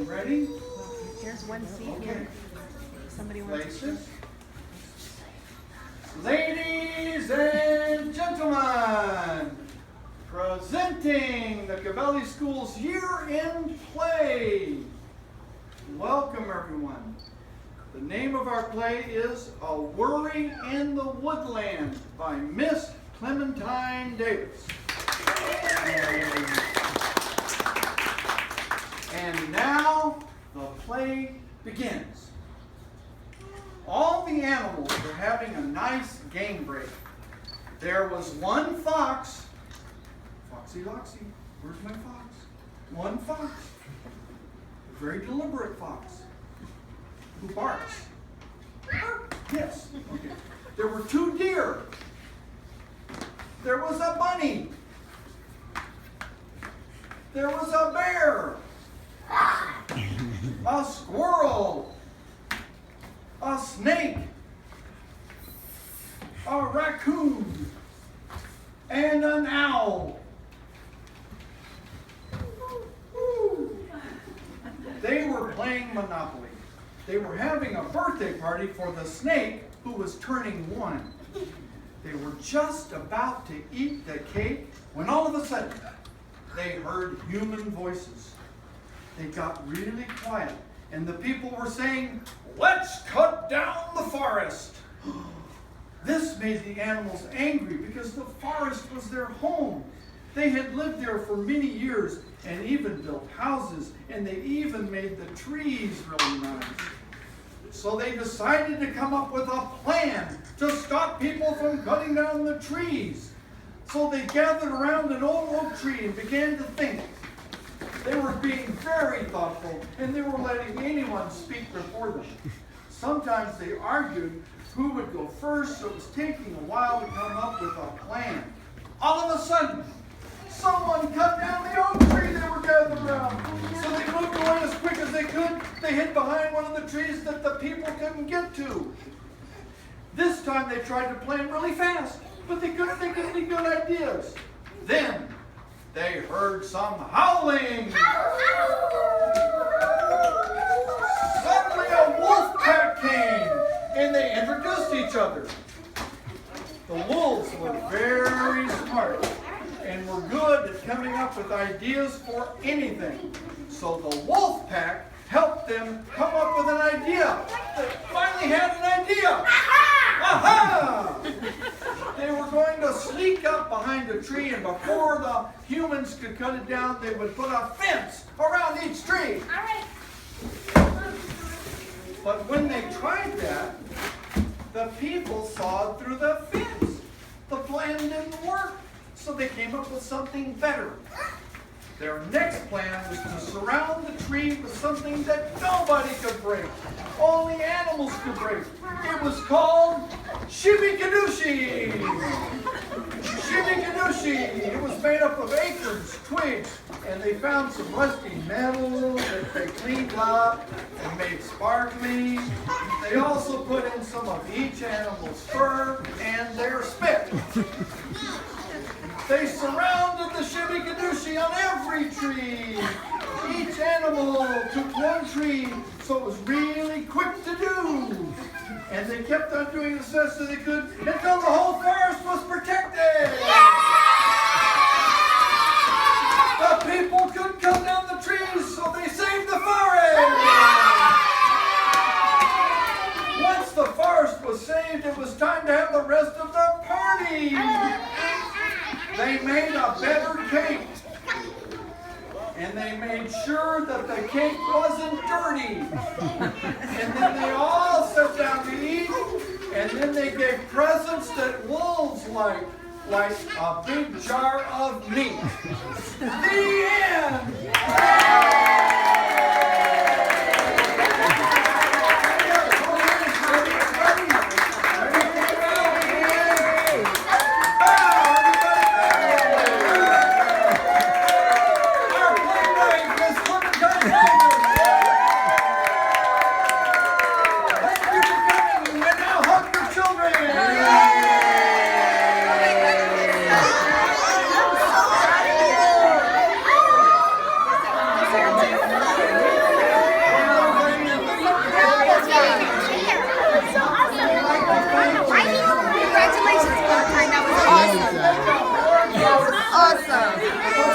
Ready? Here's one seat Okay. here. Somebody wants to. Places. Ladies and gentlemen, presenting the Khabele School's year-end play. Welcome, everyone. The name of our play is A Worry in the Woodland by Miss Clementine Davis. And now the play begins. All the animals were having a nice game break. There was one fox. Foxy Loxy, where's my fox? One fox. A very deliberate fox. Who barks? Yes. Okay. There were two deer. There was a bunny. There was a bear. A squirrel. A snake. A raccoon. And an owl. They were playing Monopoly. They were having a birthday party for the snake who was turning 1. They were just about to eat the cake when all of a sudden they heard human voices. They got really quiet and the people were saying, "Let's cut down the forest." This made the animals angry because the forest was their home. They had lived there for many years and even built houses, and they even made the trees really nice. So they decided to come up with a plan to stop people from cutting down the trees. So they gathered around an old oak tree and began to think. They were being very thoughtful, and they were letting anyone speak before them. Sometimes they argued who would go first, so it was taking a while to come up with a plan. All of a sudden, someone cut down the oak tree they were gathered around. So they moved away as quick as they could. They hid behind one of the trees that the people couldn't get to. This time they tried to plan really fast, but they couldn't think of any good ideas. Then they heard some howling. Suddenly a wolf pack came, and they introduced each other. The wolves were very smart and were good at coming up with ideas for anything. So the wolf pack helped them come up with an idea. They finally had an idea. Aha! They were going to sneak up behind a tree, and before the humans could cut it down, they would put a fence around each tree. All right. But when they tried that, the people saw through the fence. The plan didn't work, so they came up with something better. Their next plan was to surround the tree with something that nobody could break. Only animals could break. It was called Shibikadushi. Shibikadushi. It was made up of acorns, twigs, and they found some rusty metal that they cleaned up and made sparkly. They also put in some of each animal's fur and their spit. They surrounded the Shibikadushi on every tree. Each animal took one tree, so it was really quick to do. And they kept on doing as best as they could until the whole forest was protected. The people couldn't cut down the trees, so they saved the forest. Once the forest was saved, it was time to have the rest of the party. They made a better cake. And they made sure that the cake wasn't dirty. And then they all sat down to eat. And then they gave presents that wolves like a big jar of meat. The end! Awesome.